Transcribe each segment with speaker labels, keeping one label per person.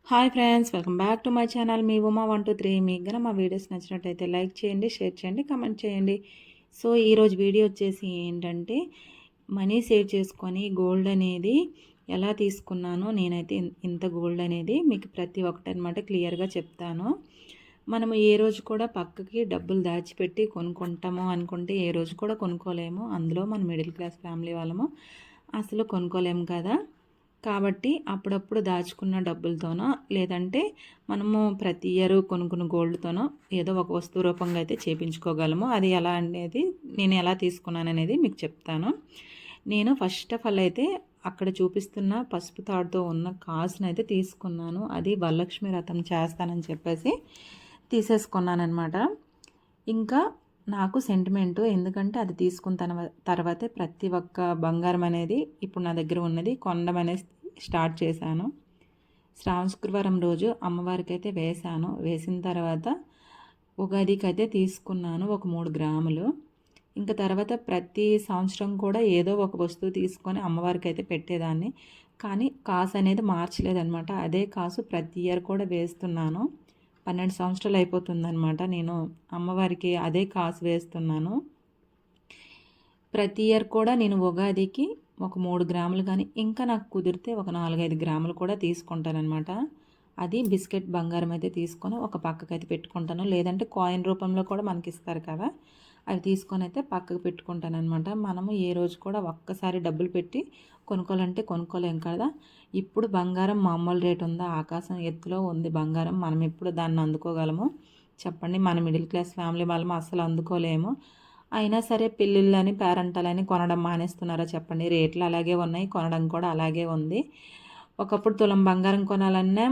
Speaker 1: Hi friends, welcome back to my channel. మీ ఉమా 123. మీకు గన మా వీడియోస్ నచ్చినట్టయితే లైక్ చేయండి, షేర్ చేయండి, కమెంట్ చేయండి. సో ఈరోజు వీడియో వచ్చేసి ఏంటంటే, మనీ సేవ్ చేసుకొని గోల్డ్ అనేది ఎలా తీసుకున్నానో నేనైతే ఇంత గోల్డ్ అనేది మీకు ప్రతి ఒక్కటి అనమాట క్లియర్గా చెప్తాను. మనము ఏ రోజు కూడా పక్కకి డబ్బులు దాచిపెట్టి కొనుక్కుంటాము అనుకుంటే ఏ రోజు కూడా కొనుక్కోలేము. అందులో మన మిడిల్ క్లాస్ ఫ్యామిలీ వాళ్ళము అసలు కొనుక్కోలేము కదా. కాబట్టి అప్పుడప్పుడు దాచుకున్న డబ్బులతోనో లేదంటే మనము ప్రతి ఇయర్ కొనుక్కున్న గోల్డ్తోనో ఏదో ఒక వస్తువు రూపంగా అయితే చేపించుకోగలము. అది ఎలా అనేది నేను ఎలా తీసుకున్నాను అనేది మీకు చెప్తాను. నేను ఫస్ట్ ఆఫ్ ఆల్ అయితే అక్కడ చూపిస్తున్న పసుపు తాడుతో ఉన్న కాసును అయితే తీసుకున్నాను. అది వరలక్ష్మి వ్రతం చేస్తానని చెప్పేసి తీసేసుకున్నాను అనమాట. ఇంకా నాకు సెంటిమెంటు, ఎందుకంటే అది తీసుకున్న తర్వాతే ప్రతి ఒక్క బంగారం అనేది ఇప్పుడు నా దగ్గర ఉన్నది కొనడం అనేది స్టార్ట్ చేశాను. శ్రావణ శుక్రవారం రోజు అమ్మవారికి అయితే వేశాను. వేసిన తర్వాత ఉగాదికి అయితే తీసుకున్నాను ఒక 3 గ్రాములు. ఇంకా తర్వాత ప్రతి సంవత్సరం కూడా ఏదో ఒక వస్తువు తీసుకొని అమ్మవారికి అయితే పెట్టేదాన్ని. కానీ కాసు అనేది మార్చలేదనమాట. అదే కాసు ప్రతి ఇయర్ కూడా వేస్తున్నాను. 12 సంవత్సరాలు అయిపోతుందనమాట నేను అమ్మవారికి అదే కాసు వేస్తున్నాను. ప్రతి ఇయర్ కూడా నేను ఉగాదికి ఒక 3 గ్రాములు కానీ ఇంకా నాకు కుదిరితే ఒక 4-5 గ్రాములు కూడా తీసుకుంటానమాట. అది బిస్కెట్ బంగారం అయితే తీసుకొని ఒక పక్కకైతే పెట్టుకుంటాను. లేదంటే కాయిన్ రూపంలో కూడా మనకి ఇస్తారు కదా, అవి తీసుకొని అయితే పక్కకు పెట్టుకుంటానమాట. మనము ఏ రోజు కూడా ఒక్కసారి డబ్బులు పెట్టి కొనుక్కోవాలంటే కొనుక్కోలేం కదా. ఇప్పుడు బంగారం మామూలు రేటు ఉందా? ఆకాశం ఎత్తులో ఉంది బంగారం. మనం ఎప్పుడు దాన్ని అందుకోగలము చెప్పండి? మన మిడిల్ క్లాస్ ఫ్యామిలీ వాళ్ళము అస్సలు అందుకోలేము. అయినా సరే పెళ్ళిళ్ళని పేరంటాలని కొనడం మానేస్తున్నారా చెప్పండి? రేట్లు అలాగే ఉన్నాయి, కొనడం కూడా అలాగే ఉంది. ఒకప్పుడు తులం బంగారం కొనాలన్నా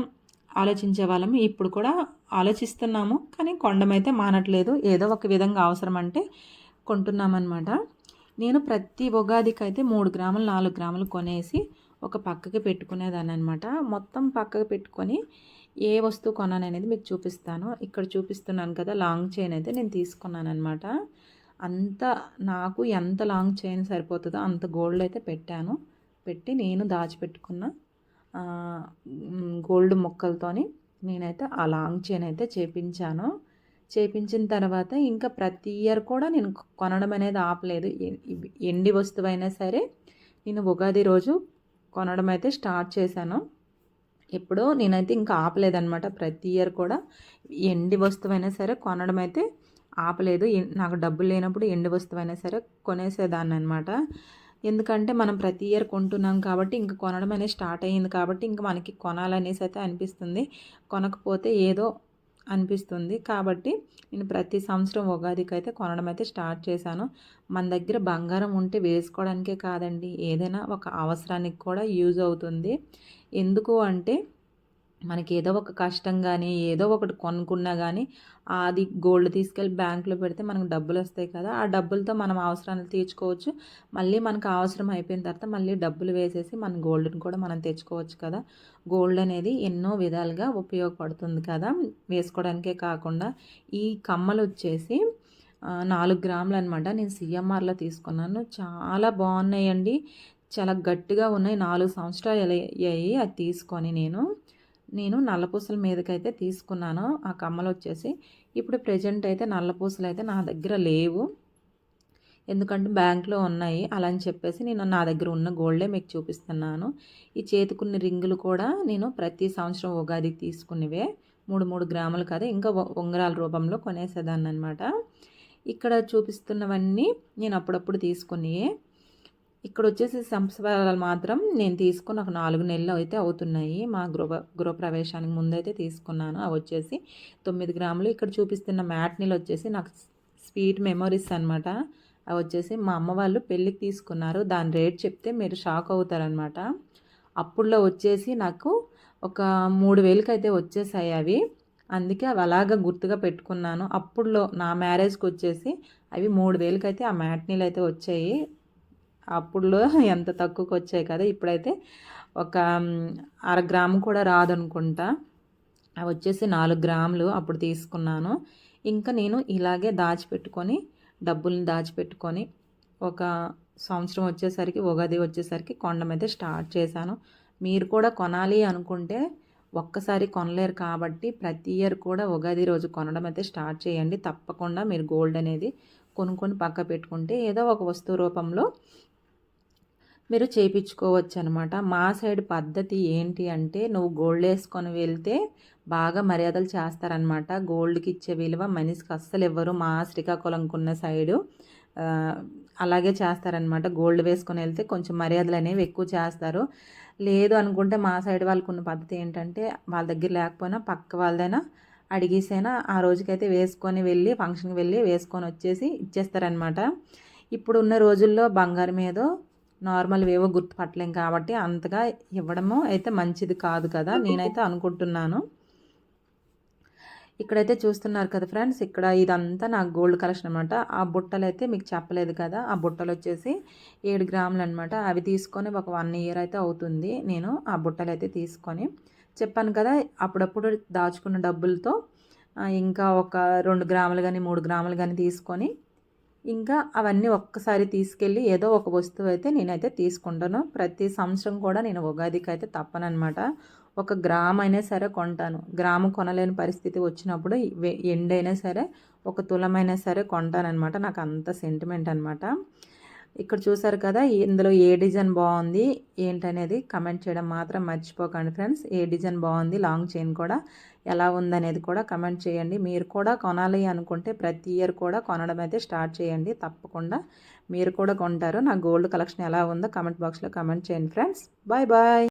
Speaker 1: ఆలోచించే వాళ్ళము, ఇప్పుడు కూడా ఆలోచిస్తున్నాము. కానీ కొనడం అయితే మానట్లేదు. ఏదో ఒక విధంగా అవసరం అంటే కొంటున్నామన్నమాట. నేను ప్రతి ఉగాదికి అయితే 3 గ్రాములు 4 గ్రాములు కొనేసి ఒక పక్కకి పెట్టుకునేదాన్ని అనమాట. మొత్తం పక్కకు పెట్టుకొని ఏ వస్తువు కొన్నాను అనేది మీకు చూపిస్తాను. ఇక్కడ చూపిస్తున్నాను కదా, లాంగ్ చైన్ అయితే నేను తీసుకున్నాను అనమాట. అంత నాకు ఎంత లాంగ్ చైన్ సరిపోతుందో అంత గోల్డ్ అయితే పెట్టాను. పెట్టి నేను దాచిపెట్టుకున్న గోల్డ్ ముక్కలతోని నేనైతే ఆ లాంగ్ చైన్ అయితే చేపించాను. చేపించిన తర్వాత ఇంకా ప్రతి ఇయర్ కూడా నేను కొనడం అనేది ఆపలేదు. ఎండి వస్తువైనా సరే నేను ఉగాది రోజు కొనడం అయితే స్టార్ట్ చేశాను. ఎప్పుడో నేనైతే ఇంకా ఆపలేదన్నమాట. ప్రతి ఇయర్ కూడా ఎండి వస్తువైనా సరే కొనడం అయితే ఆపలేదు. నాకు డబ్బులు లేనప్పుడు ఎండి వస్తువైనా సరే కొనేసేదాన్ని అనమాట. ఎందుకంటే మనం ప్రతి ఇయర్ కొంటున్నాం కాబట్టి ఇంక కొనడం అనేది స్టార్ట్ అయ్యింది కాబట్టి ఇంక మనకి కొనాలనేసి అయితే అనిపిస్తుంది. కొనకపోతే ఏదో అనిపిస్తుంది. కాబట్టి నేను ప్రతి సంవత్సరం ఉగాదికి అయితే కొనడం అయితే స్టార్ట్ చేశాను. మన దగ్గర బంగారం ఉంటే వేసుకోవడానికే కాదండి, ఏదైనా ఒక అవసరానికి కూడా యూజ్ అవుతుంది. ఎందుకు అంటే మనకి ఏదో ఒక కష్టం కానీ ఏదో ఒకటి కొనుక్కున్నా కానీ అది గోల్డ్ తీసుకెళ్ళి బ్యాంకులో పెడితే మనకు డబ్బులు వస్తాయి కదా. ఆ డబ్బులతో మనం అవసరాలు తీర్చుకోవచ్చు. మళ్ళీ మనకు అవసరం అయిపోయిన తర్వాత మళ్ళీ డబ్బులు వేసేసి మన గోల్డ్ని కూడా మనం తెచ్చుకోవచ్చు కదా. గోల్డ్ అనేది ఎన్నో విధాలుగా ఉపయోగపడుతుంది కదా, వేసుకోవడానికే కాకుండా. ఈ కమ్మలు వచ్చేసి 4 గ్రాములు అనమాట. నేను సిఎంఆర్లో తీసుకున్నాను. చాలా బాగున్నాయండి, చాలా గట్టిగా ఉన్నాయి. 4 సంవత్సరాలు అయ్యాయి అది తీసుకొని. నేను నల్లపూసల మీదకైతే తీసుకున్నాను ఆ కమ్మలు వచ్చేసి. ఇప్పుడు ప్రజెంట్ అయితే నల్లపూసలు అయితే నా దగ్గర లేవు, ఎందుకంటే బ్యాంక్లో ఉన్నాయి. అలా అని చెప్పేసి నేను నా దగ్గర ఉన్న గోల్డే మీకు చూపిస్తున్నాను. ఈ చేతుకున్న రింగులు కూడా నేను ప్రతి సంవత్సరం ఉగాదికి తీసుకునేవే. 3 గ్రాములు కదా, ఇంకా ఉంగరాల రూపంలో కొనేసేదాన్ని అనమాట. ఇక్కడ చూపిస్తున్నవన్నీ నేను అప్పుడప్పుడు తీసుకునేవే. ఇక్కడ వచ్చేసి సంవత్సరాలు మాత్రం నేను తీసుకుని ఒక 4 నెలలు అయితే అవుతున్నాయి. మా గృహప్రవేశానికి ముందైతే తీసుకున్నాను. అవి వచ్చేసి 9 గ్రాములు. ఇక్కడ చూపిస్తున్న మ్యాట్నీలు వచ్చేసి నాకు స్వీట్ మెమొరీస్ అనమాట. అవి వచ్చేసి మా అమ్మ వాళ్ళు పెళ్ళికి తీసుకున్నారు. దాని రేట్ చెప్తే మీరు షాక్ అవుతారనమాట. అప్పుడులో వచ్చేసి నాకు ఒక 3,000కి అయితే వచ్చేసాయి అవి. అందుకే అవి అలాగా గుర్తుగా పెట్టుకున్నాను. అప్పుడులో నా మ్యారేజ్కి వచ్చేసి అవి 3,000కి అయితే ఆ మ్యాట్నీలు అయితే వచ్చాయి. అప్పుడులో ఎంత తక్కువకి వచ్చాయి కదా. ఇప్పుడైతే ఒక 1/2 గ్రాము కూడా రాదనుకుంటా. అవి వచ్చేసి 4 గ్రాములు అప్పుడు తీసుకున్నాను. ఇంకా నేను ఇలాగే దాచిపెట్టుకొని డబ్బుల్ని దాచిపెట్టుకొని ఒక సంవత్సరం వచ్చేసరికి ఉగాది వచ్చేసరికి కొనడం అయితే స్టార్ట్ చేశాను. మీరు కూడా కొనాలి అనుకుంటే ఒక్కసారి కొనలేరు కాబట్టి ప్రతి ఇయర్ కూడా ఉగాది రోజు కొనడం అయితే స్టార్ట్ చేయండి. తప్పకుండా మీరు గోల్డ్ అనేది కొనుక్కొని పక్క పెట్టుకుంటే ఏదో ఒక వస్తువు రూపంలో మీరు చేయించుకోవచ్చనమాట. మా సైడ్ పద్ధతి ఏంటి అంటే నువ్వు గోల్డ్ వేసుకొని వెళ్తే బాగా మర్యాదలు చేస్తారనమాట. గోల్డ్‌కి ఇచ్చే విలువ మనిషికి అస్సలు ఇవ్వరు. మా శ్రీకాకుళంకున్న సైడు అలాగే చేస్తారనమాట. గోల్డ్ వేసుకొని వెళ్తే కొంచెం మర్యాదలు అనేవి ఎక్కువ చేస్తారు. లేదు అనుకుంటే మా సైడ్ వాళ్ళకున్న పద్ధతి ఏంటంటే వాళ్ళ దగ్గర లేకపోయినా పక్క వాళ్ళదైనా అడిగేసైనా ఆ రోజుకైతే వేసుకొని వెళ్ళి ఫంక్షన్‌కి వెళ్ళి వేసుకొని వచ్చేసి ఇచ్చేస్తారనమాట. ఇప్పుడున్న రోజుల్లో బంగారం ఏదో నార్మల్‌వేవో గుర్తుపట్టలేం కాబట్టి అంతగా ఇవ్వడము అయితే మంచిది కాదు కదా! నేనైతే అనుకుంటున్నాను. ఇక్కడైతే చూస్తున్నారు కదా ఫ్రెండ్స్, ఇక్కడ ఇదంతా నా గోల్డ్ కలెక్షన్ అనమాట. ఆ బుట్టలైతే మీకు చెప్పలేదు కదా! ఆ బుట్టలొచ్చేసి 7 గ్రాములనమాట. అవి తీసుకొని ఒక 1 ఇయర్ అయితే అవుతుంది నేను ఆ బుట్టలైతే తీసుకొని. చెప్పాను కదా! అప్పుడప్పుడు దాచుకున్న డబ్బులతో ఇంకా ఒక 2 గ్రాములు గాని, 3 గ్రాములు గాని తీసుకొని ఇంకా అవన్నీ ఒక్కసారి తీసుకెళ్ళి ఏదో ఒక వస్తువు అయితే నేనైతే తీసుకుంటాను. ప్రతి సంవత్సరం కూడా నేను ఉగాదికైతే తప్పననమాట. ఒక గ్రామ్ అయినా సరే కొంటాను. గ్రాము కొనలేని పరిస్థితి వచ్చినప్పుడు ఎండైనా సరే ఒక తులమైనా సరే కొంటాననమాట. నాకు అంత సెంటిమెంట్ అనమాట. ఇక్కడ చూసారు కదా! ఇందులో ఏ డిజైన్ బాగుంది ఏంటనేది కమెంట్ చేయడం మాత్రం మర్చిపోకండి ఫ్రెండ్స్. ఏ డిజైన్ బాగుంది, లాంగ్ చైన్ కూడా ఎలా ఉందనేది కూడా కమెంట్ చేయండి. మీరు కూడా కొనాలి అనుకుంటే ప్రతి ఇయర్ కూడా కొనడం అయితే స్టార్ట్ చేయండి. తప్పకుండా మీరు కూడా కొంటారు. నా గోల్డ్ కలెక్షన్ ఎలా ఉందో కమెంట్ బాక్స్లో కమెంట్ చేయండి ఫ్రెండ్స్. Bye bye.